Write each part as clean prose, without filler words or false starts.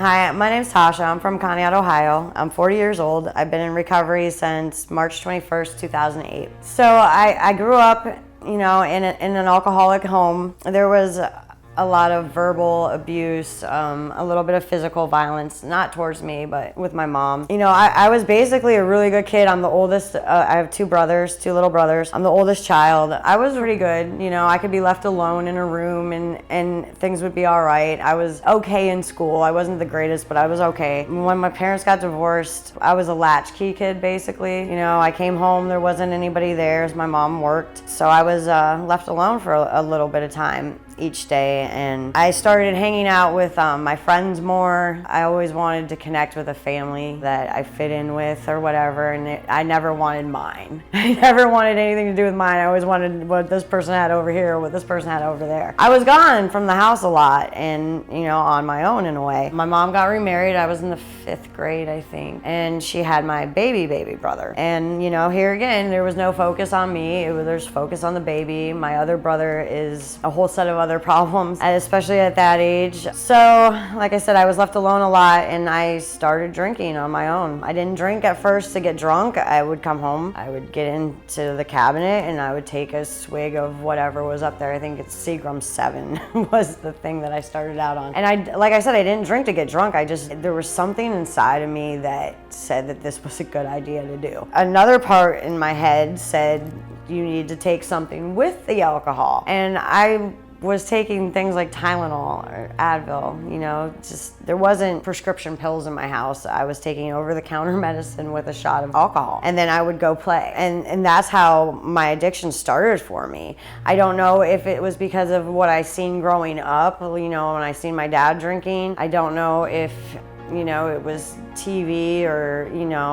Hi, my name's Tasha. I'm from Conneaut, Ohio. I'm 40 years old. I've been in recovery since March 21st, 2008. So I grew up, in an alcoholic home. There was a lot of verbal abuse, a little bit of physical violence, not towards me, but with my mom. I was basically a really good kid. I'm the oldest. I have two little brothers. I'm the oldest child. I was pretty good. I could be left alone in a room and things would be all right. I was okay in school. I wasn't the greatest, but I was okay. When my parents got divorced, I was a latchkey kid, basically. I came home, there wasn't anybody there as my mom worked. So I was left alone for a little bit of time each day, and I started hanging out with my friends more. I always wanted to connect with a family that I fit in with or whatever, and I never wanted mine. I never wanted anything to do with mine. I always wanted what this person had over here, what this person had over there. I was gone from the house a lot and, on my own in a way. My mom got remarried. I was in the 5th grade, I think, and she had my baby brother. And, here again, there was no focus on me. There's focus on the baby. My other brother is a whole set of other problems, especially at that age. So, like I said, I was left alone a lot, and I started drinking on my own. I didn't drink at first to get drunk. I would come home, I would get into the cabinet, and I would take a swig of whatever was up there. I think it's Seagram 7 was the thing that I started out on. And like I said, I didn't drink to get drunk. There was something inside of me that said that this was a good idea to do. Another part in my head said, you need to take something with the alcohol. And I was taking things like Tylenol or Advil, there wasn't prescription pills in my house. I was taking over-the-counter medicine with a shot of alcohol, and then I would go play. And that's how my addiction started for me. I don't know if it was because of what I seen growing up, when I seen my dad drinking. I don't know if it was TV or,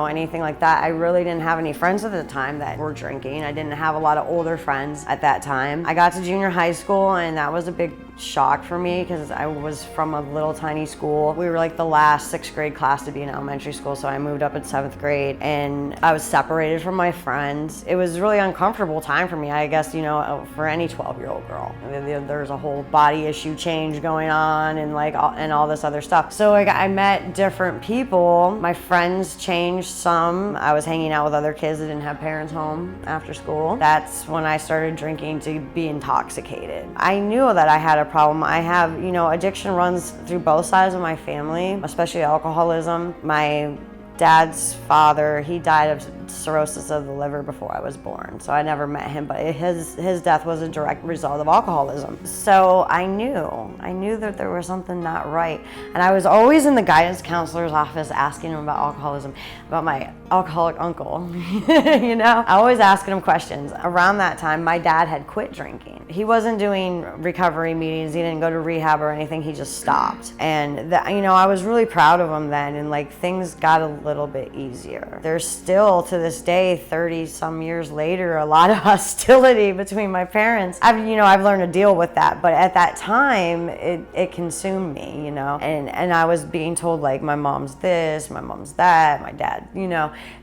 anything like that. I really didn't have any friends at the time that were drinking. I didn't have a lot of older friends at that time. I got to junior high school, and that was a big shock for me because I was from a little tiny school. We were like the last 6th grade class to be in elementary school, so I moved up in 7th grade, and I was separated from my friends. It was a really uncomfortable time for me, I guess, for any 12-year-old girl. There's a whole body issue change going on and all this other stuff. So I met different people. My friends changed some. I was hanging out with other kids that didn't have parents home after school. That's when I started drinking to be intoxicated. I knew that I had a problem. I have, addiction runs through both sides of my family, especially alcoholism. My dad's father, he died of cirrhosis of the liver before I was born, so I never met him, but his death was a direct result of alcoholism. So I knew that there was something not right, and I was always in the guidance counselor's office asking him about alcoholism, about my alcoholic uncle. I always asking him questions. Around that time, my dad had quit drinking. He wasn't doing recovery meetings, he didn't go to rehab or anything, he just stopped. And I was really proud of him then, and things got a little bit easier. There's still, to this day, 30 some years later, a lot of hostility between my parents. I've learned to deal with that, but at that time it consumed me, and I was being told my mom's this, my mom's that, my dad,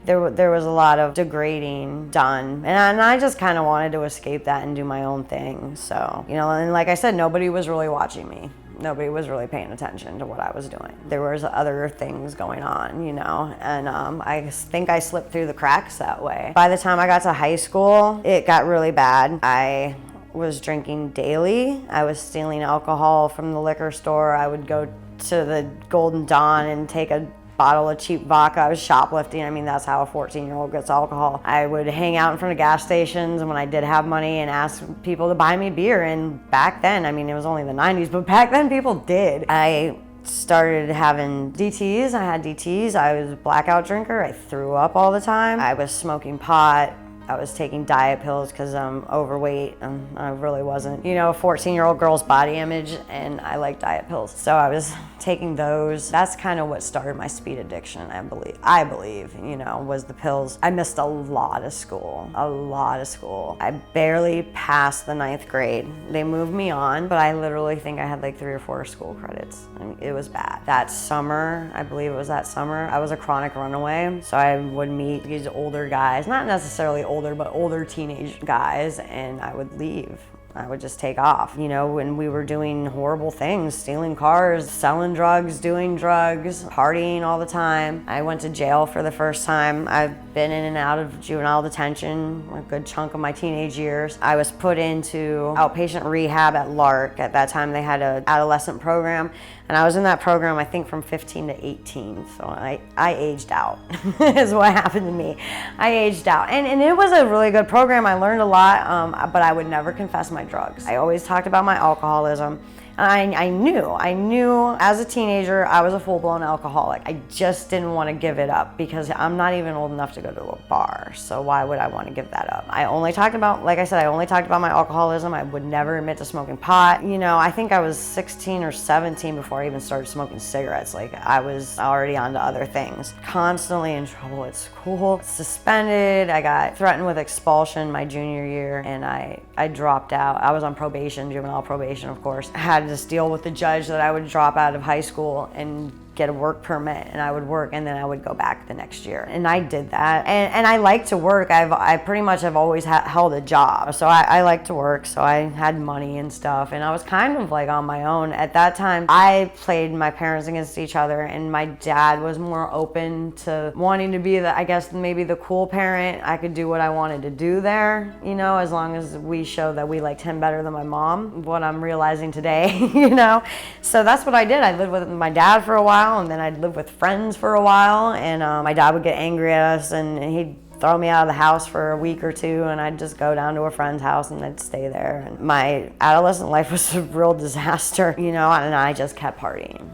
there was a lot of degrading done, and I just kind of wanted to escape that and do my own thing. So and like I said, nobody was really watching me. Nobody was really paying attention to what I was doing. There was other things going on, and I think I slipped through the cracks that way. By the time I got to high school, it got really bad. I was drinking daily. I was stealing alcohol from the liquor store. I would go to the Golden Dawn and take a bottle of cheap vodka. I was shoplifting. That's how a 14-year-old gets alcohol. I would hang out in front of gas stations when I did have money and ask people to buy me beer. And back then, it was only the 90s, but back then people did. I started having DTs. I had DTs. I was a blackout drinker. I threw up all the time. I was smoking pot. I was taking diet pills because I'm overweight, and I really wasn't. A 14-year-old girl's body image, and I like diet pills. So I was taking those. That's kind of what started my speed addiction, I believe, was the pills. I missed a lot of school. I barely passed the 9th grade. They moved me on, but I literally think I had 3 or 4 school credits. It was bad. That summer, I believe it was that summer, I was a chronic runaway. So I would meet these older guys, not necessarily older, but older teenage guys, and I would leave. I would just take off. You know, when we were doing horrible things, stealing cars, selling drugs, doing drugs, partying all the time. I went to jail for the first time. I've been in and out of juvenile detention a good chunk of my teenage years. I was put into outpatient rehab at Lark. At that time, they had an adolescent program, and I was in that program, I think, from 15 to 18. So I aged out, is what happened to me. I aged out. And it was a really good program. I learned a lot, but I would never confess my drugs. I always talked about my alcoholism. I knew as a teenager I was a full-blown alcoholic. I just didn't want to give it up because I'm not even old enough to go to a bar. So why would I want to give that up? I only talked about, like I said, I only talked about my alcoholism. I would never admit to smoking pot. You know, I think I was 16 or 17 before I even started smoking cigarettes. Like, I was already on to other things. Constantly in trouble at school, suspended. I got threatened with expulsion my junior year, and I dropped out. I was on probation, juvenile probation, of course. I had this deal with the judge that I would drop out of high school and get a work permit, and I would work, and then I would go back the next year. And I did that. And I like to work. I pretty much have always held a job. So I like to work. So I had money and stuff. And I was kind of like on my own. At that time, I played my parents against each other, and my dad was more open to wanting to be I guess maybe the cool parent. I could do what I wanted to do there, you know, as long as we showed that we liked him better than my mom, what I'm realizing today, you know. So that's what I did. I lived with my dad for a while, and then I'd live with friends for a while, and my dad would get angry at us, and he'd throw me out of the house for a week or two, and I'd just go down to a friend's house and I'd stay there. And my adolescent life was a real disaster, you know, and I just kept partying.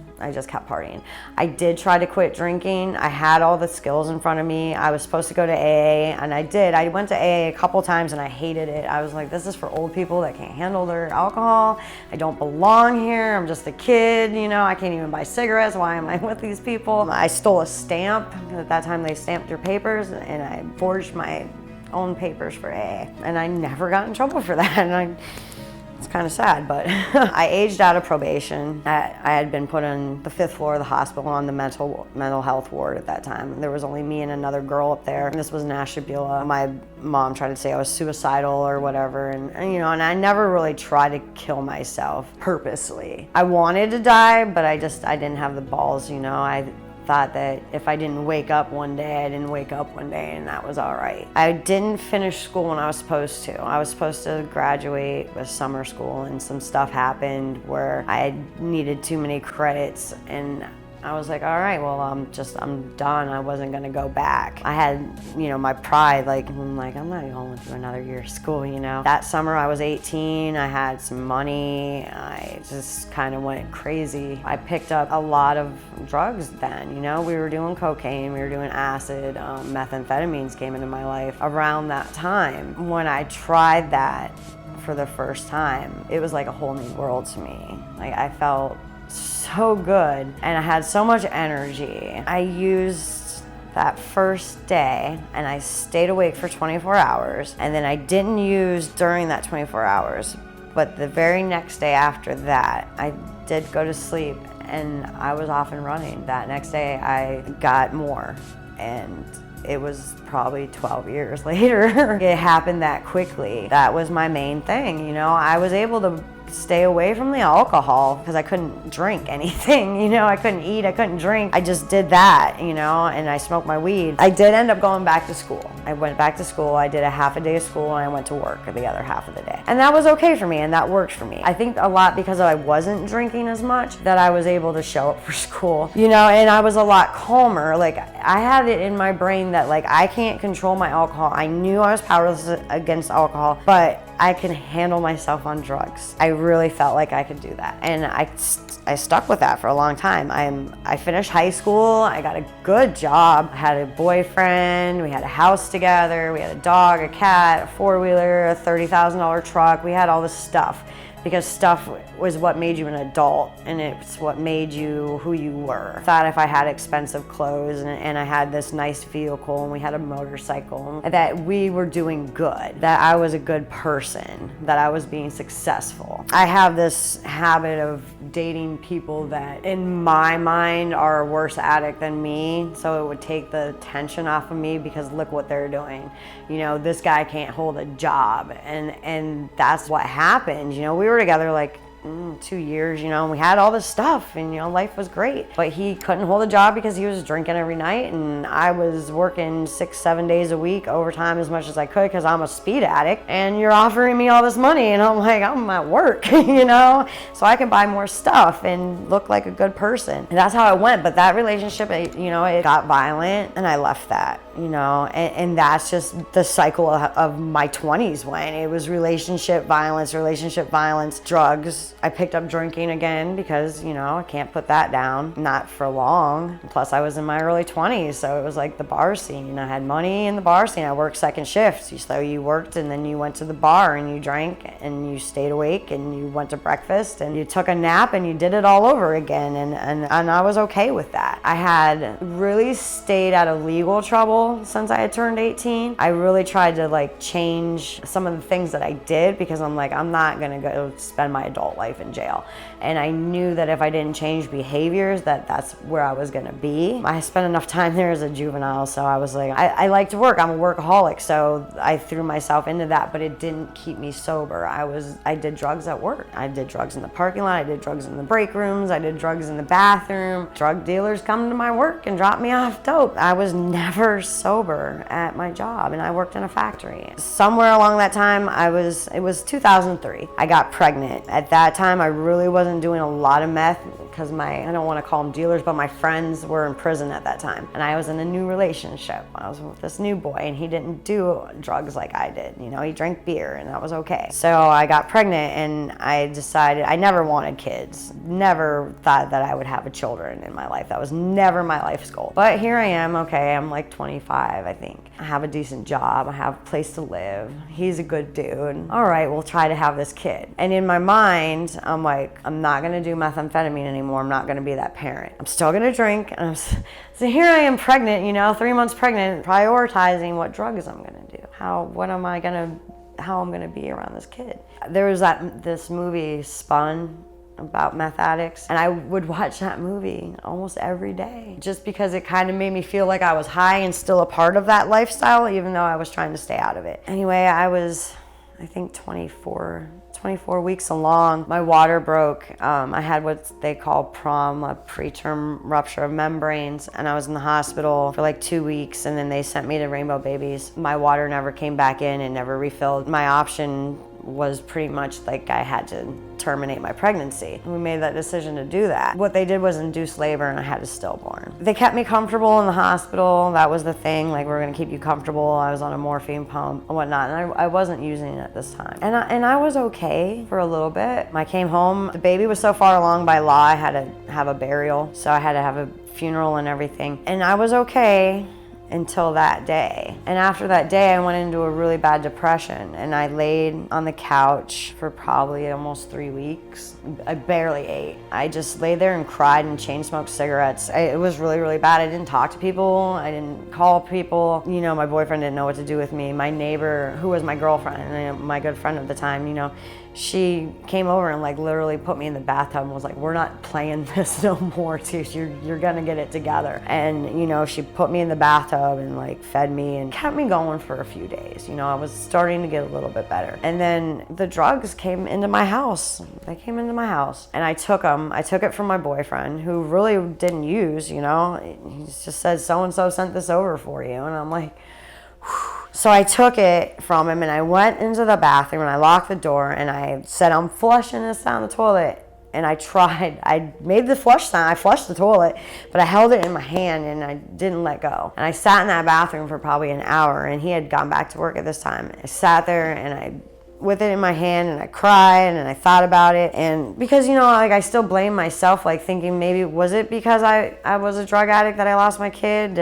I did try to quit drinking. I had all the skills in front of me. I was supposed to go to AA, and I did. I went to AA a couple times, and I hated it. I was like, this is for old people that can't handle their alcohol. I don't belong here. I'm just a kid, you know. I can't even buy cigarettes. Why am I with these people? I stole a stamp. At that time, they stamped your papers, and I forged my own papers for AA. And I never got in trouble for that. And it's kind of sad, but I aged out of probation. I had been put on the 5th floor of the hospital on the mental health ward at that time. There was only me and another girl up there, and this was in Ashtabula. My mom tried to say I was suicidal or whatever, and you know, and I never really tried to kill myself purposely. I wanted to die, but I didn't have the balls, you know. I thought that if I didn't wake up one day, I didn't wake up one day, and that was all right. I didn't finish school when I was supposed to. I was supposed to graduate with summer school, and some stuff happened where I needed too many credits, and I was like, all right, well, I'm done. I wasn't gonna go back. I had, you know, my pride, I'm not going through another year of school, you know. That summer I was 18, I had some money, I just kind of went crazy. I picked up a lot of drugs then, you know. We were doing cocaine, we were doing acid, methamphetamines came into my life around that time. When I tried that for the first time, it was like a whole new world to me. Like, I felt so good, and I had so much energy. I used that first day, and I stayed awake for 24 hours, and then I didn't use during that 24 hours, but the very next day after that, I did go to sleep, and I was off and running. That next day, I got more, and it was probably 12 years later. It happened that quickly. That was my main thing, you know. I was able to stay away from the alcohol because I couldn't drink anything, you know. I couldn't eat, I couldn't drink. I just did that, you know, and I smoked my weed. I did end up going back to school. I went back to school, I did a half a day of school, and I went to work the other half of the day. And that was okay for me, and that worked for me. I think a lot because I wasn't drinking as much that I was able to show up for school, you know, and I was a lot calmer. Like, I had it in my brain that, like, I can't control my alcohol. I knew I was powerless against alcohol, but I can handle myself on drugs. I really felt like I could do that. And I stuck with that for a long time. I finished high school, I got a good job, I had a boyfriend, we had a house together, we had a dog, a cat, a four-wheeler, a $30,000 truck, we had all this stuff. because stuff was what made you an adult, and it's what made you who you were. I thought if I had expensive clothes and I had this nice vehicle and we had a motorcycle, that we were doing good, that I was a good person, that I was being successful. I have this habit of dating people that in my mind are a worse addict than me, so it would take the tension off of me because look what they're doing. You know, this guy can't hold a job, and that's what happened. You know, we were together like 2 years, you know, and we had all this stuff, and you know, life was great, but he couldn't hold a job because he was drinking every night, and I was working 6-7 days a week, overtime as much as I could because I'm a speed addict, and you're offering me all this money, and I'm like, I'm at work, you know, so I can buy more stuff and look like a good person. And that's how it went. But that relationship, you know, it got violent, and I left that, you know, and that's just the cycle of my 20s when it was relationship violence, drugs. I picked up drinking again because, you know, I can't put that down, not for long. Plus I was in my early 20s, so it was like the bar scene. I had money in the bar scene. I worked second shifts, so you worked and then you went to the bar and you drank and you stayed awake and you went to breakfast and you took a nap and you did it all over again, and I was okay with that. I had really stayed out of legal trouble since I had turned 18. I really tried to like change some of the things that I did because I'm like, I'm not gonna go spend my adult life in jail. And I knew that if I didn't change behaviors, that's where I was gonna be. I spent enough time there as a juvenile, so I was like, I like to work. I'm a workaholic, so I threw myself into that, but it didn't keep me sober. I did drugs at work. I did drugs in the parking lot. I did drugs in the break rooms. I did drugs in the bathroom. Drug dealers come to my work and drop me off dope. I was never sober at my job, and I worked in a factory. Somewhere along that time, it was 2003. I got pregnant. At that time, I really wasn't doing a lot of meth because I don't want to call them dealers, but my friends were in prison at that time. And I was in a new relationship. I was with this new boy, and he didn't do drugs like I did. You know, he drank beer, and that was okay. So I got pregnant, and I decided I never wanted kids. Never thought that I would have children in my life. That was never my life's goal. But here I am, okay, I'm like 25, I think. I have a decent job. I have a place to live. He's a good dude. All right, we'll try to have this kid. And in my mind, I'm like, I'm not gonna do methamphetamine anymore. I'm not gonna be that parent. I'm still gonna drink. And so here I am pregnant, you know, 3 months pregnant, prioritizing what drugs I'm gonna do. How I'm gonna be around this kid. There was this movie, Spun, about meth addicts, and I would watch that movie almost every day just because it kind of made me feel like I was high and still a part of that lifestyle, even though I was trying to stay out of it. Anyway, I was, I think 24 weeks along. My water broke. I had what they call PROM, a preterm rupture of membranes, and I was in the hospital for like 2 weeks, and then they sent me to Rainbow Babies. My water never came back in and never refilled. My option was pretty much like I had to terminate my pregnancy. We made that decision to do that. What they did was induce labor, and I had a stillborn. They kept me comfortable in the hospital. That was the thing, like, we're gonna keep you comfortable. I was on a morphine pump and whatnot, and I wasn't using it at this time. And I was okay for a little bit. I came home, the baby was so far along by law, I had to have a burial, so I had to have a funeral and everything. And I was okay until that day. And after that day, I went into a really bad depression, and I laid on the couch for probably almost 3 weeks. I barely ate. I just lay there and cried and chain smoked cigarettes. It was really, really bad. I didn't talk to people. I didn't call people. You know, my boyfriend didn't know what to do with me. My neighbor, who was my girlfriend and my good friend at the time, you know, she came over and like literally put me in the bathtub and was like, we're not playing this no more, dude. You're gonna get it together. And you know, she put me in the bathtub and like fed me and kept me going for a few days. You know, I was starting to get a little bit better. And then the drugs came into my house. They came into my house, and I took them. I took it from my boyfriend, who really didn't use, you know. He just said, so-and-so sent this over for you. And I'm like, whew. So I took it from him, and I went into the bathroom, and I locked the door, and I said, I'm flushing this down the toilet. And I made the flush sound. I flushed the toilet, but I held it in my hand, and I didn't let go. And I sat in that bathroom for probably an hour, and he had gone back to work at this time. I sat there, and I with it in my hand and I cried and I thought about it. And because, you know, like I still blame myself, like thinking maybe, was it because I was a drug addict that I lost my kid?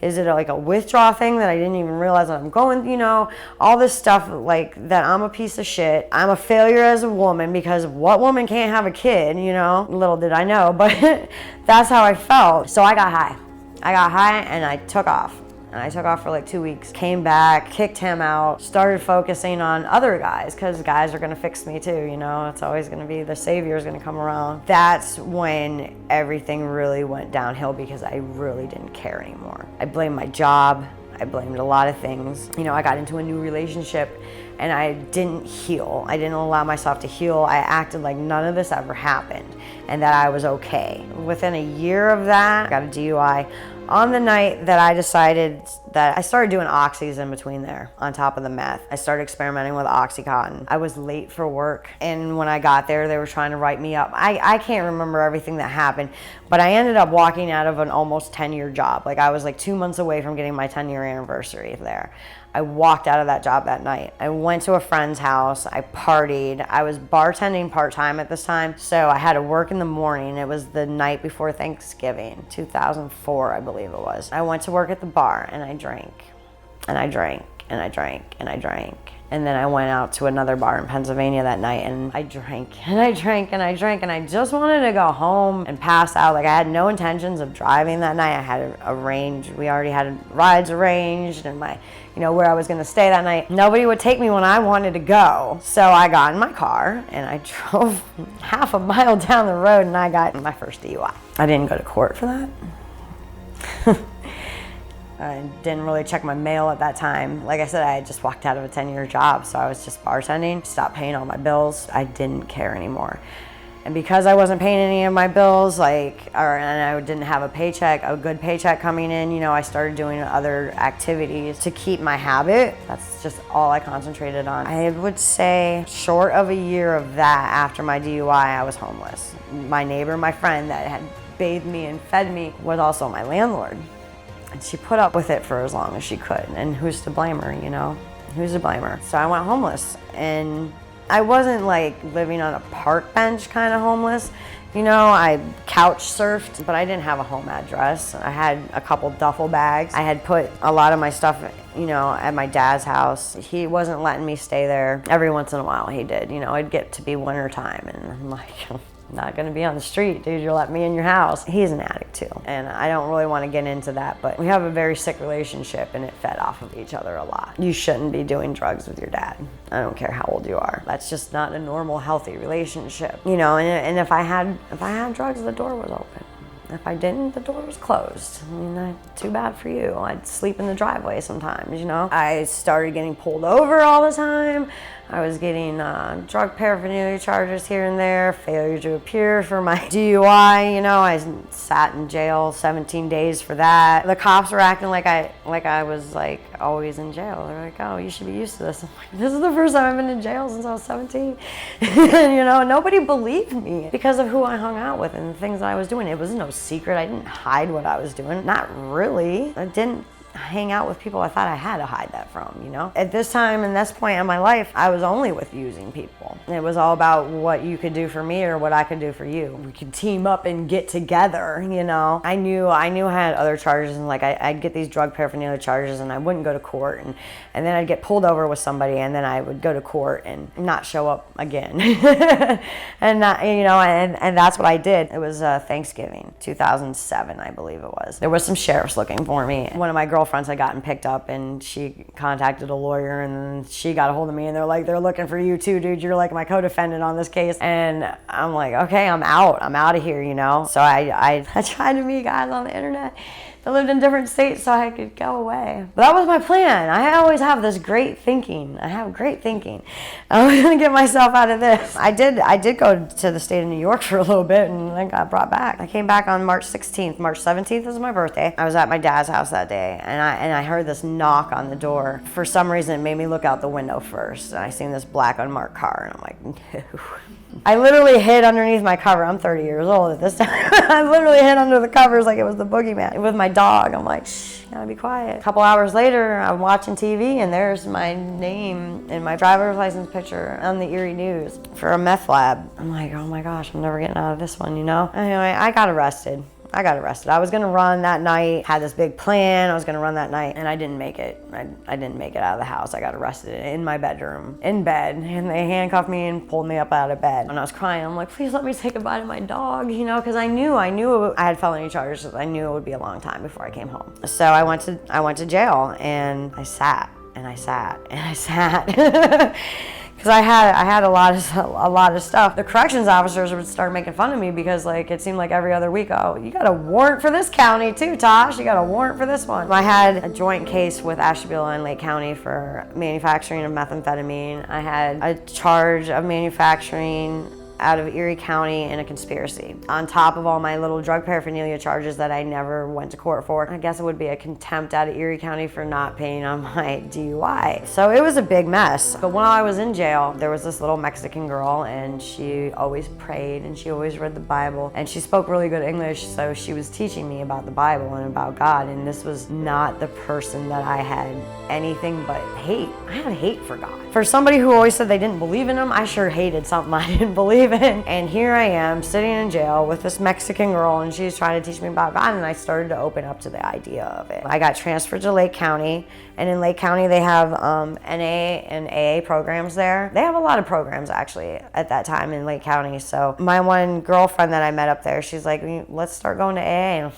Is it like a withdrawal thing that I didn't even realize that I'm going, you know, all this stuff, like that I'm a piece of shit. I'm a failure as a woman because what woman can't have a kid, you know? Little did I know, but that's how I felt. So I got high. And I took off. And I took off for like 2 weeks, came back, kicked him out, started focusing on other guys, because guys are gonna fix me too, you know? It's always gonna be the savior's gonna come around. That's when everything really went downhill because I really didn't care anymore. I blamed my job, I blamed a lot of things. You know, I got into a new relationship and I didn't heal. I didn't allow myself to heal. I acted like none of this ever happened and that I was okay. Within a year of that, I got a DUI. On the night that I decided that I started doing oxys in between there on top of the meth. I started experimenting with Oxycontin. I was late for work, and when I got there, they were trying to write me up. I can't remember everything that happened, but I ended up walking out of an almost 10-year job. Like I was like 2 months away from getting my 10-year anniversary there. I walked out of that job that night. I went to a friend's house, I partied. I was bartending part-time at this time, so I had to work in the morning. It was the night before Thanksgiving, 2004, I believe it was. I went to work at the bar and I drank, and I drank, and I drank, and I drank. And then I went out to another bar in Pennsylvania that night and I drank and I drank and I drank and I just wanted to go home and pass out. Like I had no intentions of driving that night. I had we already had rides arranged and where I was gonna stay that night. Nobody would take me when I wanted to go. So I got in my car and I drove half a mile down the road and I got my first DUI. I didn't go to court for that. I didn't really check my mail at that time. Like I said, I had just walked out of a 10-year job, so I was just bartending, stopped paying all my bills. I didn't care anymore. And because I wasn't paying any of my bills, and I didn't have a good paycheck coming in, I started doing other activities to keep my habit. That's just all I concentrated on. I would say short of a year of that, after my DUI, I was homeless. My neighbor, my friend that had bathed me and fed me, was also my landlord. And she put up with it for as long as she could. And who's to blame her, Who's to blame her? So I went homeless. And I wasn't like living on a park bench kind of homeless. I couch surfed, but I didn't have a home address. I had a couple duffel bags. I had put a lot of my stuff, at my dad's house. He wasn't letting me stay there. Every once in a while he did. It'd get to be winter time and I'm like, not gonna be on the street, dude. You'll let me in your house. He's an addict too, and I don't really want to get into that, but we have a very sick relationship and it fed off of each other a lot. You shouldn't be doing drugs with your dad. I don't care how old you are. That's just not a normal, healthy relationship. And if I had drugs, the door was open. If I didn't, the door was closed. Too bad for you. I'd sleep in the driveway sometimes, I started getting pulled over all the time. I was getting drug paraphernalia charges here and there, failure to appear for my DUI, I sat in jail 17 days for that. The cops were acting like I was like always in jail. They're like, oh, you should be used to this. I'm like, this is the first time I've been in jail since I was 17. Nobody believed me because of who I hung out with and the things that I was doing. It was no secret. I didn't hide what I was doing. Not really. I didn't hang out with people I thought I had to hide that from, At this time and this point in my life, I was only with using people. It was all about what you could do for me or what I could do for you. We could team up and get together, I knew I had other charges and I'd get these drug paraphernalia charges and I wouldn't go to court and then I'd get pulled over with somebody and then I would go to court and not show up again. and that's what I did. It was Thanksgiving, 2007, I believe it was. There was some sheriffs looking for me. One of my girlfriends had gotten picked up and she contacted a lawyer and then she got a hold of me and they're like, they're looking for you too, dude. You're like my co-defendant on this case. And I'm like, okay, I'm out of here, So I tried to meet guys on the internet that lived in different states so I could go away. But that was my plan. I always have this great thinking. I have great thinking. I'm gonna get myself out of this. I did go to the state of New York for a little bit and then got brought back. I came back on March 16th. March 17th was my birthday. I was at my dad's house that day and I heard this knock on the door. For some reason it made me look out the window first and I seen this black unmarked car and I'm like, no. I literally hid underneath my cover. I'm 30 years old at this time. I literally hid under the covers like it was the boogeyman. With my dog, I'm like, shh, gotta be quiet. A couple hours later, I'm watching TV and there's my name and my driver's license picture on the Erie News for a meth lab. I'm like, oh my gosh, I'm never getting out of this one, you know? Anyway, I got arrested. I was gonna run that night, had this big plan, I was gonna run that night, and I didn't make it. I didn't make it out of the house. I got arrested in my bedroom, in bed, and they handcuffed me and pulled me up out of bed. And I was crying, I'm like, please let me say goodbye to my dog, you know, because I knew I had felony charges. I knew it would be a long time before I came home. So I went to jail, and I sat, and I sat, and I sat. Because I had a lot of stuff. The corrections officers would start making fun of me because like it seemed like every other week, oh, you got a warrant for this county too, Tosh. You got a warrant for this one. I had a joint case with Ashtabula and Lake County for manufacturing of methamphetamine. I had a charge of manufacturing out of Erie County in a conspiracy, on top of all my little drug paraphernalia charges that I never went to court for. I guess it would be a contempt out of Erie County for not paying on my DUI. So it was a big mess. But while I was in jail, there was this little Mexican girl, and she always prayed and she always read the Bible, and she spoke really good English, so she was teaching me about the Bible and about God. And this was not the person that I had anything but hate. I had hate for God. For somebody who always said they didn't believe in him, I sure hated something I didn't believe in. And here I am sitting in jail with this Mexican girl, and she's trying to teach me about God, and I started to open up to the idea of it. I got transferred to Lake County, and in Lake County they have NA and AA programs there. They have a lot of programs actually at that time in Lake County. So my one girlfriend that I met up there, she's like, let's start going to AA. And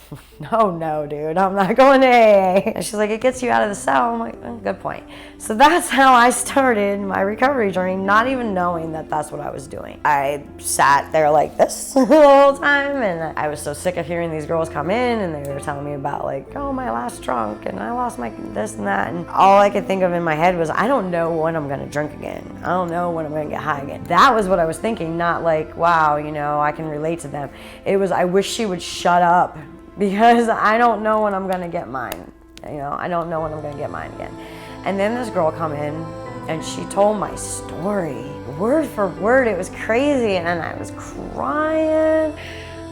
no, dude, I'm not going to AA. And she's like, it gets you out of the cell. I'm like, good point. So that's how I started my recovery journey, not even knowing that that's what I was doing. I sat there like this the whole time, and I was so sick of hearing these girls come in and they were telling me about like, oh, my last drunk, and I lost my this and that, and all I could think of in my head was, I don't know when I'm gonna drink again. I don't know when I'm gonna get high again. That was what I was thinking, not like, wow, you know, I can relate to them. It was, I wish she would shut up, because I don't know when I'm gonna get mine. You know, I don't know when I'm gonna get mine again. And then this girl come in, and she told my story, word for word. It was crazy, and I was crying.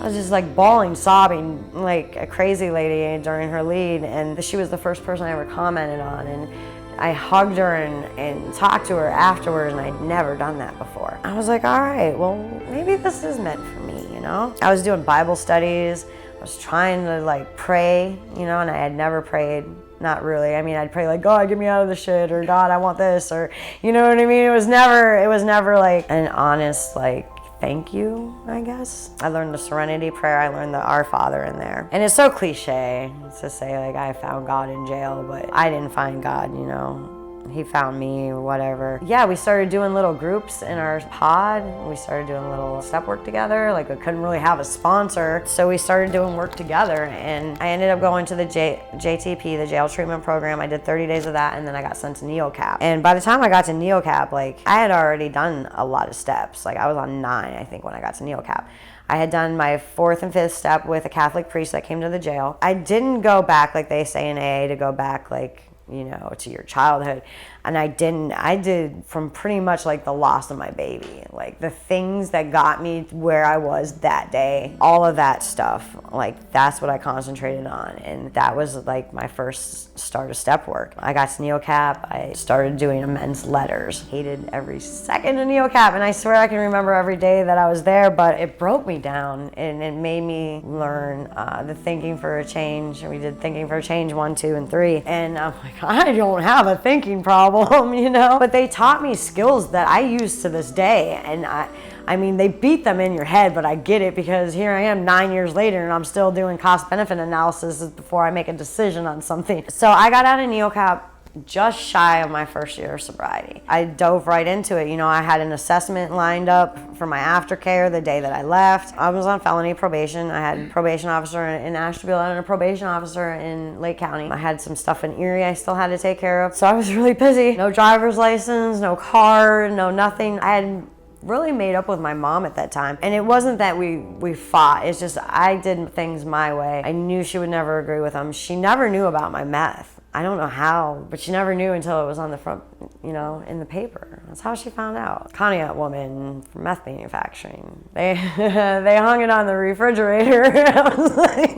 I was just like bawling, sobbing like a crazy lady during her lead, and she was the first person I ever commented on, and I hugged her and talked to her afterwards, and I'd never done that before. I was like, all right, well, maybe this is meant for me, you know? I was doing Bible studies. I was trying to like pray, you know, and I had never prayed. Not really. I mean, I'd pray like, God, get me out of the shit, or God, I want this, or you know what I mean? It was never like an honest like thank you, I guess. I learned the Serenity Prayer. I learned the Our Father in there. And it's so cliche to say like I found God in jail, but I didn't find God, you know. He found me or whatever. Yeah, we started doing little groups in our pod. We started doing little step work together. Like, we couldn't really have a sponsor, so we started doing work together. And I ended up going to the JTP, the jail treatment program. I did 30 days of that, and then I got sent to NeoCap. And by the time I got to NeoCap, like, I had already done a lot of steps. Like, I was on 9, I think, when I got to NeoCap. I had done my 4th and 5th step with a Catholic priest that came to the jail. I didn't go back, like they say in AA, to go back, like, you know, to your childhood. And I did from pretty much like the loss of my baby, like the things that got me where I was that day, all of that stuff, like that's what I concentrated on. And that was like my first start of step work. I got to NeoCap, I started doing amends letters, hated every second of NeoCap, and I swear I can remember every day that I was there, but it broke me down and it made me learn the thinking for a change. We did thinking for a change 1, 2, and 3, and I'm like, I don't have a thinking problem. You know, but they taught me skills that I use to this day, and I mean, they beat them in your head, but I get it, because here I am 9 years later and I'm still doing cost-benefit analysis before I make a decision on something. So I got out of NeoCap just shy of my first year of sobriety. I dove right into it. You know, I had an assessment lined up for my aftercare the day that I left. I was on felony probation. I had a probation officer in Ashtabula and a probation officer in Lake County. I had some stuff in Erie I still had to take care of. So I was really busy. No driver's license, no car, no nothing. I had really made up with my mom at that time. And it wasn't that we fought. It's just I did things my way. I knew she would never agree with them. She never knew about my meth. I don't know how, but she never knew until it was on the front, in the paper. That's how she found out. Conneaut woman from meth manufacturing. They they hung it on the refrigerator. I was like,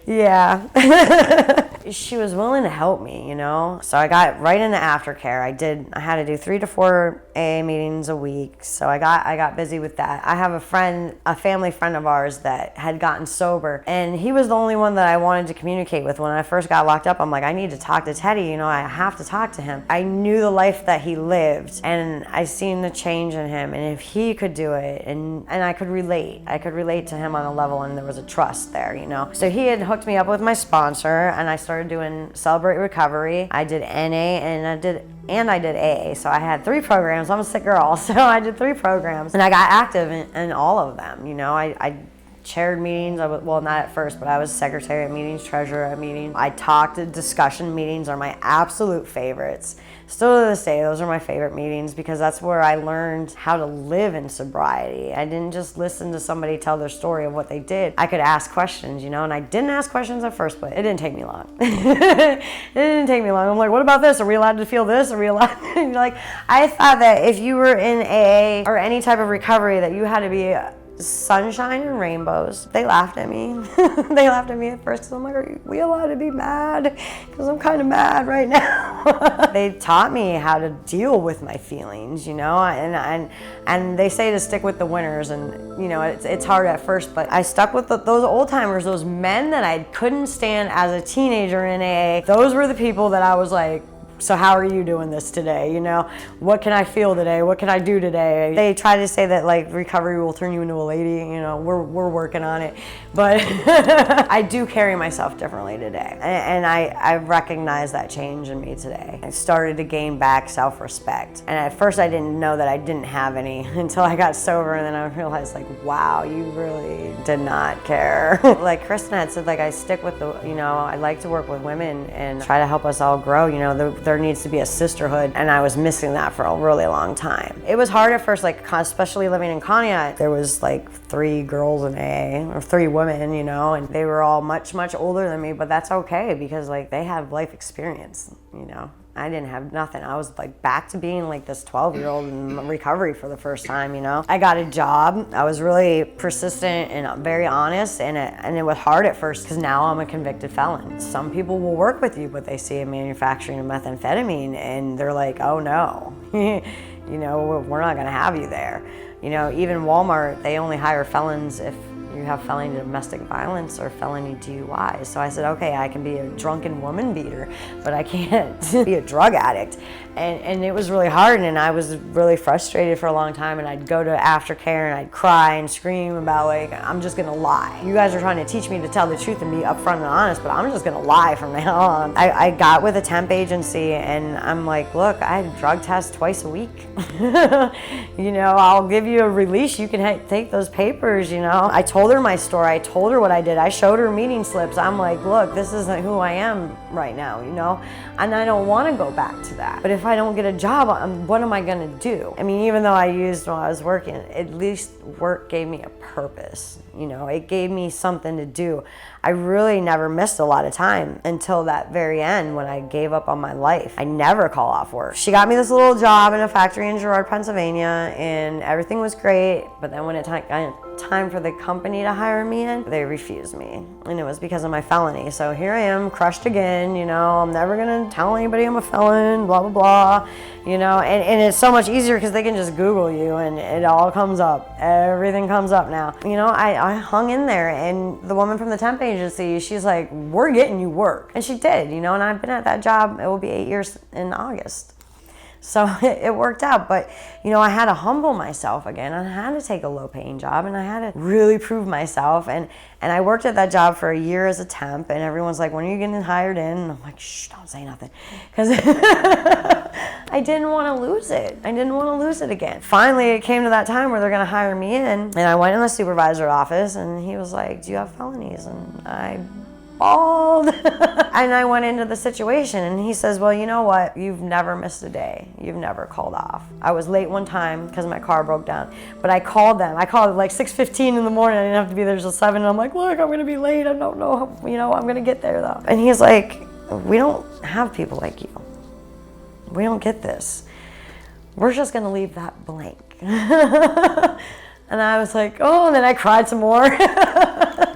yeah. She was willing to help me, So I got right into aftercare. I had to do 3 to 4 AA meetings a week. So I got busy with that. I have a family friend of ours that had gotten sober, and he was the only one that I wanted to communicate with. When I first got locked up, I'm like, I need to talk to Teddy, I have to talk to him. I knew the life that he lived, and I seen the change in him, and if he could do it, and I could relate to him on a level, and there was a trust there, So he had hooked me up with my sponsor, and I started doing Celebrate Recovery. I did NA and I did AA. So I had 3 programs. I'm a sick girl, so I did 3 programs, and I got active in all of them. I chaired meetings. Well, not at first, but I was secretary at meetings, treasurer at meetings. I talked at discussion meetings are my absolute favorites. Still to this day, those are my favorite meetings because that's where I learned how to live in sobriety. I didn't just listen to somebody tell their story of what they did. I could ask questions, and I didn't ask questions at first, but it didn't take me long. It didn't take me long. I'm like, what about this? Are we allowed to feel this? Are we allowed? I thought that if you were in AA or any type of recovery that you had to be sunshine and rainbows. They laughed at me. They laughed at me at first because I'm like, are we allowed to be mad? Because I'm kind of mad right now. They taught me how to deal with my feelings, and they say to stick with the winners, and it's hard at first, but I stuck with those old timers, those men that I couldn't stand as a teenager in AA. Those were the people that I was like, so how are you doing this today? What can I feel today? What can I do today? They try to say that recovery will turn you into a lady. We're working on it. But I do carry myself differently today. And I recognize that change in me today. I started to gain back self-respect. And at first I didn't know that I didn't have any until I got sober, and then I realized wow, you really did not care. Like Kristen had said, I stick with I like to work with women and try to help us all grow. There needs to be a sisterhood, and I was missing that for a really long time. It was hard at first, especially living in Conneaut. There was 3 girls in AA, or 3 women, and they were all much, much older than me, but that's okay because they have life experience, I didn't have nothing. I was back to being this 12-year-old in recovery for the first time, I got a job. I was really persistent and very honest, and it was hard at first because now I'm a convicted felon. Some people will work with you, but they see a manufacturing of methamphetamine and they're like, oh no, we're not gonna have you there. Even Walmart, they only hire felons if you have felony domestic violence or felony DUI. So I said, okay, I can be a drunken woman beater, but I can't be a drug addict. And it was really hard, and I was really frustrated for a long time, and I'd go to aftercare and I'd cry and scream about I'm just gonna lie. You guys are trying to teach me to tell the truth and be upfront and honest, but I'm just gonna lie from now on. I got with a temp agency, and I'm like, look, I drug test twice a week. I'll give you a release. You can take those papers, I told her my story. I told her what I did. I showed her meeting slips. I'm like, look, this isn't who I am right now, and I don't want to go back to that. But if I don't get a job, what am I going to do? I mean, even though I used while I was working, at least work gave me a purpose. It gave me something to do. I really never missed a lot of time until that very end when I gave up on my life. I never call off work. She got me this little job in a factory in Girard, Pennsylvania, and everything was great. But then when it time for the company to hire me in, they refused me. And it was because of my felony. So here I am, crushed again, I'm never gonna tell anybody I'm a felon, blah, blah, blah. And it's so much easier because they can just Google you and it all comes up. Everything comes up now. I hung in there, and the woman from the temp agency, she's like, we're getting you work. And she did, and I've been at that job, it will be 8 years in August. So it worked out, but I had to humble myself again. I had to take a low-paying job, and I had to really prove myself. And I worked at that job for a year as a temp, and everyone's like, when are you getting hired in? And I'm like, shh, don't say nothing. Because I didn't want to lose it. I didn't want to lose it again. Finally, it came to that time where they're going to hire me in, and I went in the supervisor's office, and he was like, do you have felonies? And I bald. And I went into the situation and he says, well, you know what? You've never missed a day. You've never called off. I was late one time because my car broke down, but I called them. I called like 6:15 in the morning. I didn't have to be there till 7. And I'm like, look, I'm going to be late. I don't know, I'm going to get there though. And he's like, we don't have people like you. We don't get this. We're just going to leave that blank. And I was like, oh, and then I cried some more.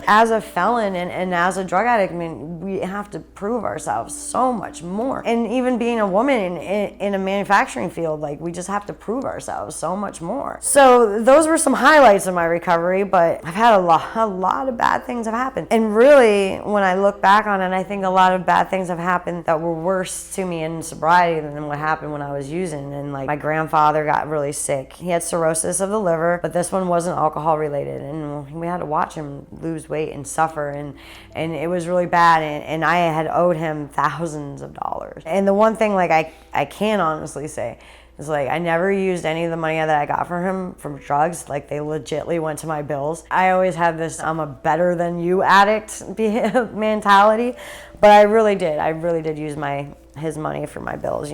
As a felon and as a drug addict, I mean, we have to prove ourselves so much more. And even being a woman in a manufacturing field, like, we just have to prove ourselves so much more. So those were some highlights of my recovery, but I've had a lot of bad things have happened. And really, when I look back on it, I think a lot of bad things have happened that were worse to me in sobriety than what happened when I was using. And like, my grandfather got really sick. He had cirrhosis of the liver, but this one wasn't alcohol related. And we had to watch him lose weight and suffer, and it was really bad, and I had owed him thousands of dollars. And the one thing, like, I can honestly say is, like, I never used any of the money that I got from him from drugs. Like, they legitly went to my bills. I always had this I'm a better than you addict mentality, but I really did use his money for my bills,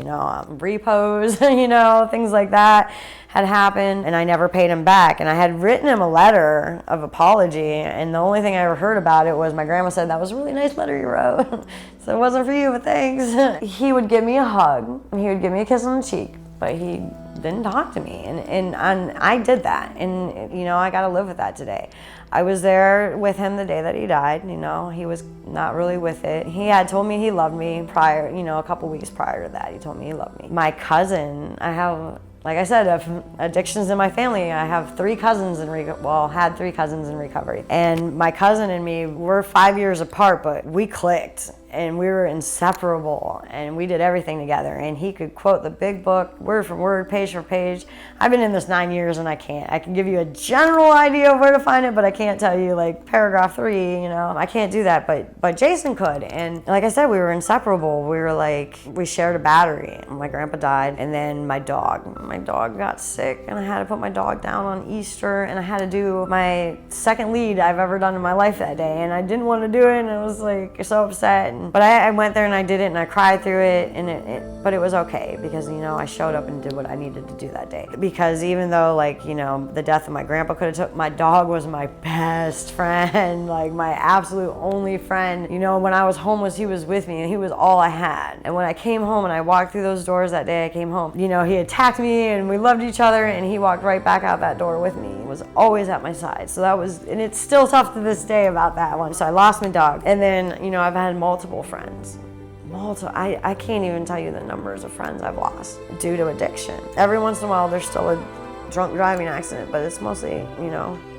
repos, things like that had happened, and I never paid him back. And I had written him a letter of apology, and the only thing I ever heard about it was my grandma said, that was a really nice letter you wrote. So it wasn't for you, but thanks. He would give me a hug, and he would give me a kiss on the cheek, but he didn't talk to me, and I did that, and I got to live with that today. I was there with him the day that he died. He was not really with it. He had told me he loved me prior, a couple weeks prior to that. He told me he loved me. My cousin, I have, like I said, addictions in my family. I have 3 cousins had 3 cousins in recovery. And my cousin and me, we're 5 years apart, but we clicked. And we were inseparable, and we did everything together. And he could quote the big book, word for word, page for page. I've been in this 9 years, and I can give you a general idea of where to find it, but I can't tell you, like, paragraph 3, I can't do that, but Jason could. And like I said, we were inseparable. We shared a battery. My grandpa died, and then my dog got sick, and I had to put my dog down on Easter, and I had to do my second lead I've ever done in my life that day, and I didn't want to do it, and I was like so upset. But I went there and I did it, and I cried through it, but it was okay because, I showed up and did what I needed to do that day. Because even though, like, the death of my grandpa could have took, my dog was my best friend, like my absolute only friend. When I was homeless, he was with me, and he was all I had. And when I came home and I walked through those doors that day I came home, he attacked me and we loved each other, and he walked right back out that door with me. He was always at my side. So and it's still tough to this day about that one. So I lost my dog. And then, I've had multiple friends. I can't even tell you the numbers of friends I've lost due to addiction. Every once in a while there's still a drunk driving accident, but it's mostly,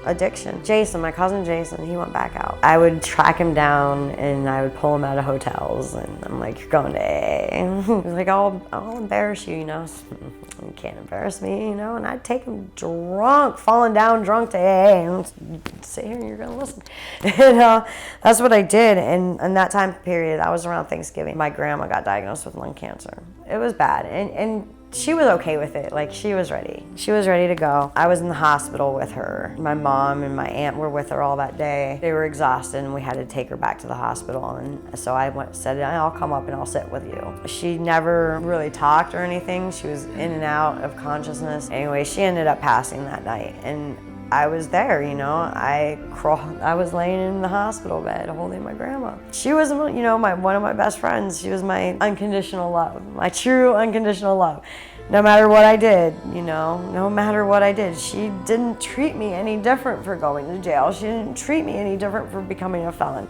addiction. Jason, my cousin Jason, he went back out. I would track him down and I would pull him out of hotels, and I'm like, you're going to AA. He was like, I'll embarrass you, You can't embarrass me, and I'd take him drunk, falling down drunk to AA, and sit here and you're gonna listen. And that's what I did. And in that time period, I was around Thanksgiving. My grandma got diagnosed with lung cancer. It was bad, and she was okay with it. Like, she was ready. She was ready to go. I was in the hospital with her. My mom and my aunt were with her all that day. They were exhausted, and we had to take her back to the hospital. And so I said, I'll come up and I'll sit with you. She never really talked or anything. She was in and out of consciousness. Anyway, she ended up passing that night. And I was there, I was laying in the hospital bed holding my grandma. She was, one of my best friends. She was my unconditional love, my true unconditional love. No matter what I did, no matter what I did, she didn't treat me any different for going to jail. She didn't treat me any different for becoming a felon.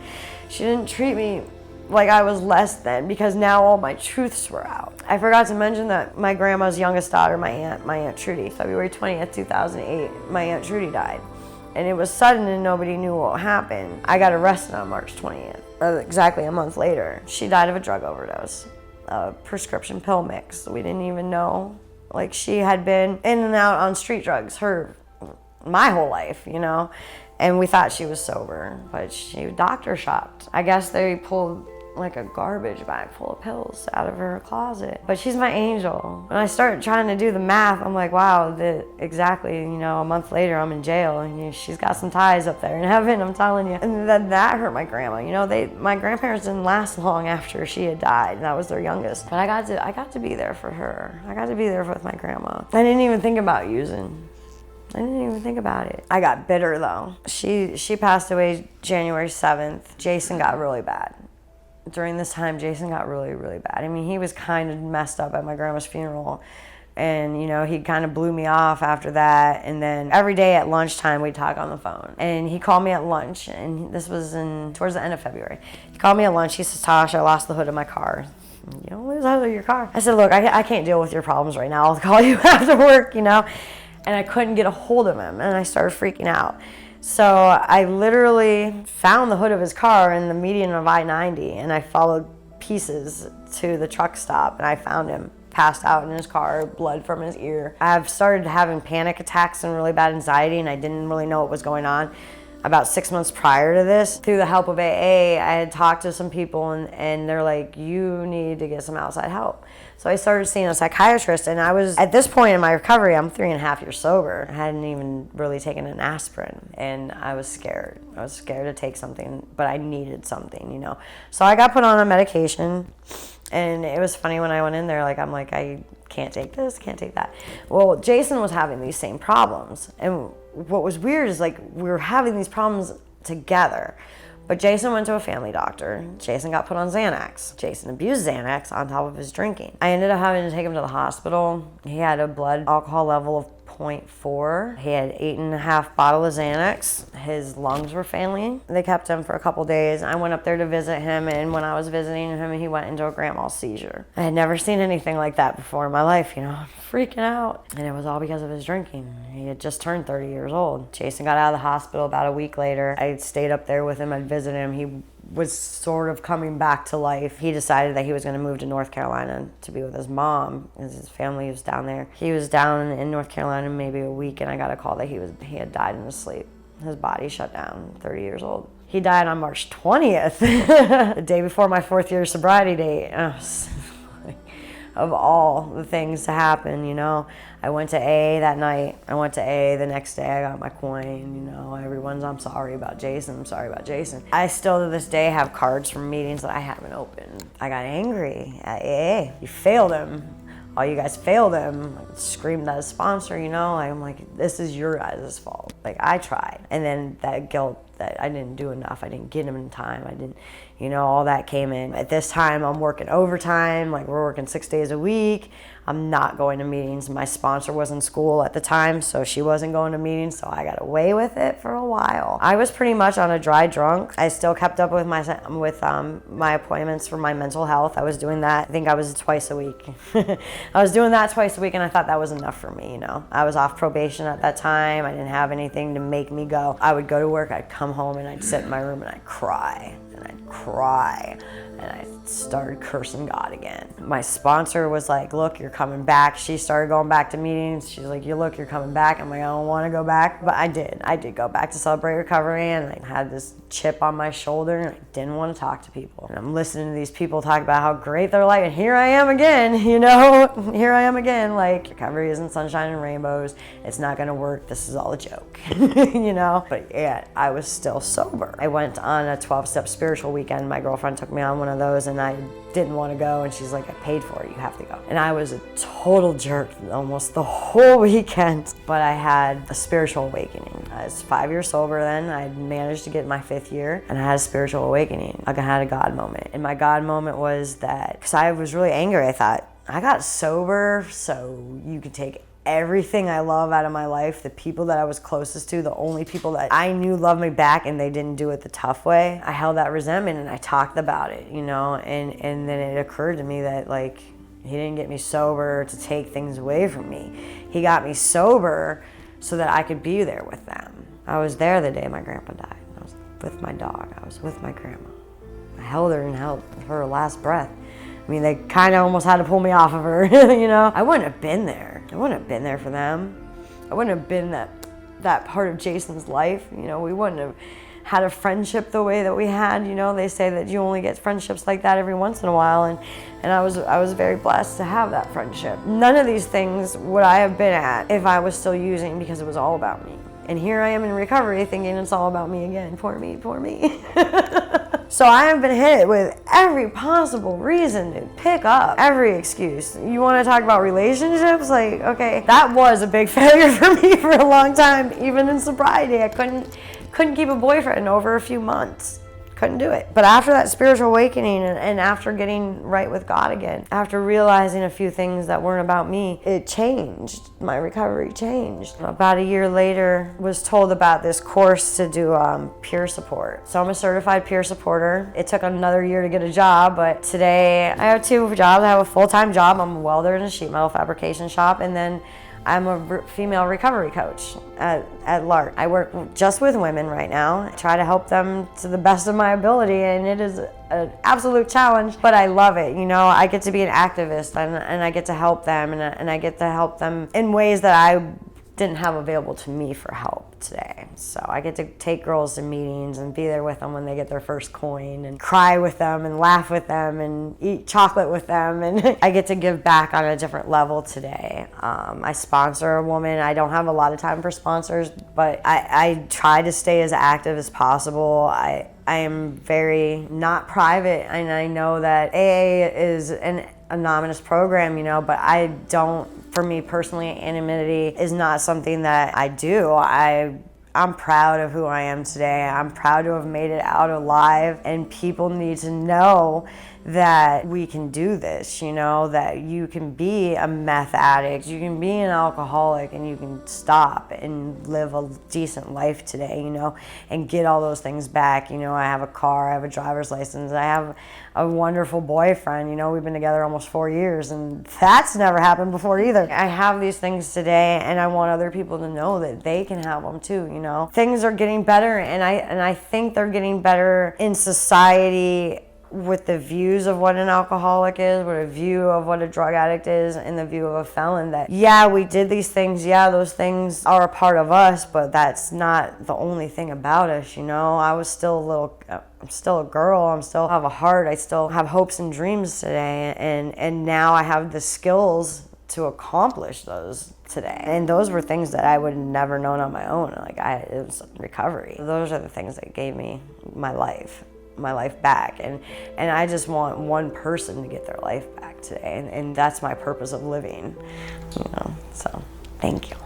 She didn't treat me like I was less than, because now all my truths were out. I forgot to mention that my grandma's youngest daughter, my aunt Trudy, February 20th, 2008, my Aunt Trudy died. And it was sudden and nobody knew what happened. I got arrested on March 20th, exactly a month later. She died of a drug overdose, a prescription pill mix. We didn't even know. Like, she had been in and out on street drugs my whole life, and we thought she was sober, but she doctor shopped. I guess they pulled like a garbage bag full of pills out of her closet. But she's my angel. When I started trying to do the math, I'm like, wow, exactly, a month later I'm in jail, and she's got some ties up there in heaven, I'm telling you. And then that hurt my grandma. My grandparents didn't last long after she had died, and that was their youngest. But I got to be there for her. I got to be there with my grandma. I didn't even think about using. I didn't even think about it. I got bitter though. She passed away January 7th. Jason got really bad. During this time, Jason got really, really bad. I mean, he was kind of messed up at my grandma's funeral. And, he kind of blew me off after that. And then every day at lunchtime, we'd talk on the phone. And he called me at lunch, and this was towards the end of February. He called me at lunch. He says, Tasha, I lost the hood of my car. You don't lose the hood of your car. I said, look, I can't deal with your problems right now. I'll call you after work, And I couldn't get a hold of him, and I started freaking out. So I literally found the hood of his car in the median of I-90, and I followed pieces to the truck stop, and I found him passed out in his car, blood from his ear. I've started having panic attacks and really bad anxiety, and I didn't really know what was going on. About 6 months prior to this, through the help of AA, I had talked to some people, and they're like, you need to get some outside help. So I started seeing a psychiatrist, and I was, at this point in my recovery, I'm 3.5 years sober. I hadn't even really taken an aspirin, and I was scared. I was scared to take something, but I needed something, So I got put on a medication, and it was funny when I went in there, I'm like, I can't take this, can't take that. Well, Jason was having these same problems, and what was weird is we were having these problems together. But Jason went to a family doctor. Jason got put on Xanax. Jason abused Xanax on top of his drinking. I ended up having to take him to the hospital. He had a blood alcohol level of 0.4. He had 8.5 bottles of Xanax. His lungs were failing. They kept him for a couple days. I went up there to visit him, and when I was visiting him, he went into a grand mal seizure. I had never seen anything like that before in my life, I'm freaking out. And it was all because of his drinking. He had just turned 30 years old. Jason got out of the hospital about a week later. I stayed up there with him. I'd visit him. He was sort of coming back to life. He decided that he was going to move to North Carolina to be with his mom, because his family was down there. He was down in North Carolina maybe a week, and I got a call that he had died in his sleep. His body shut down, 30 years old. He died on March 20th, the day before my 4th year sobriety date. Of all the things to happen, I went to AA that night. I went to AA the next day. I got my coin, everyone's, I'm sorry about Jason. I'm sorry about Jason. I still to this day have cards from meetings that I haven't opened. I got angry at AA. You failed him. All you guys failed him. I screamed at his sponsor, I'm like, this is your guys' fault. I tried. And then that guilt that I didn't do enough. I didn't get him in time. I didn't, all that came in. At this time, I'm working overtime. We're working 6 days a week. I'm not going to meetings. My sponsor was in school at the time, so she wasn't going to meetings, so I got away with it for a while. I was pretty much on a dry drunk. I still kept up with my appointments for my mental health. I was doing that. I think I was twice a week. I was doing that twice a week, and I thought that was enough for me, I was off probation at that time. I didn't have anything to make me go. I would go to work, I'd come home, and I'd sit in my room, and I'd cry. And I started cursing God again. My sponsor was like, look, you're coming back. She started going back to meetings. She's like, you're coming back. I'm like, I don't want to go back. But I did go back to Celebrate Recovery, and I had this chip on my shoulder, and I didn't want to talk to people. And I'm listening to these people talk about how great their life, and here I am again, here I am again, recovery isn't sunshine and rainbows. It's not going to work. This is all a joke, But yeah, I was still sober. I went on a 12-step spiritual weekend. My girlfriend took me on one of those, and I didn't want to go, and she's like, I paid for it, you have to go. And I was a total jerk almost the whole weekend, but I had a spiritual awakening. I was 5 years sober then. I managed to get my 5th year, and I had a spiritual awakening. I had a God moment, and my God moment was that, because I was really angry, I thought, I got sober so you could take everything I love out of my life, the people that I was closest to, the only people that I knew loved me back, and they didn't do it the tough way. I held that resentment, and I talked about it, and then it occurred to me that he didn't get me sober to take things away from me. He got me sober so that I could be there with them. I was there the day my grandpa died. I was with my dog. I was with my grandma. I held her and held her last breath. I mean, they kind of almost had to pull me off of her, I wouldn't have been there. I wouldn't have been there for them. I wouldn't have been that part of Jason's life. We wouldn't have, had a friendship the way that we had. You know, they say that you only get friendships like that every once in a while, and I was very blessed to have that friendship. None of these things would I have been at if I was still using, because it was all about me. And here I am in recovery thinking it's all about me again. Poor me, poor me. So I have been hit with every possible reason to pick up, every excuse. You want to talk about relationships? Like, okay, that was a big failure for me for a long time. Even in sobriety, I couldn't keep a boyfriend over a few months. Couldn't do it. But after that spiritual awakening and after getting right with God again, after realizing a few things that weren't about me, it changed. My recovery changed. About a year later, was told about this course to do peer support. So I'm a certified peer supporter. It took another year to get a job, but today I have 2 jobs. I have a full-time job. I'm a welder in a sheet metal fabrication shop, and then I'm a female recovery coach at LARC. I work just with women right now. I try to help them to the best of my ability, and it is an absolute challenge, but I love it. You know, I get to be an activist, and I get to help them, and I get to help them in ways that I didn't have available to me for help today. So I get to take girls to meetings and be there with them when they get their first coin, and cry with them and laugh with them and eat chocolate with them, and I get to give back on a different level today. I sponsor a woman. I don't have a lot of time for sponsors, but I try to stay as active as possible. I am very not private, and I know that AA is an anonymous program, you know, but I don't, for me personally, anonymity is not something that I do. I'm proud of who I am today. I'm proud to have made it out alive, and people need to know that we can do this, you know, that you can be a meth addict, you can be an alcoholic, and you can stop and live a decent life today, you know, and get all those things back. You know, I have a car, I have a driver's license, I have a wonderful boyfriend, you know, we've been together almost 4 years, and that's never happened before either. I have these things today, and I want other people to know that they can have them too, you know. Things are getting better, and I think they're getting better in society, with the views of what an alcoholic is, with a view of what a drug addict is, and the view of a felon, that yeah, we did these things, yeah, those things are a part of us, but that's not the only thing about us, you know. I'm still a girl, I still have a heart, I still have hopes and dreams today, and now I have the skills to accomplish those today. And those were things that I would have never known on my own. Like, it was recovery. Those are the things that gave me my life back, and I just want one person to get their life back today, and that's my purpose of living, you know. So thank you.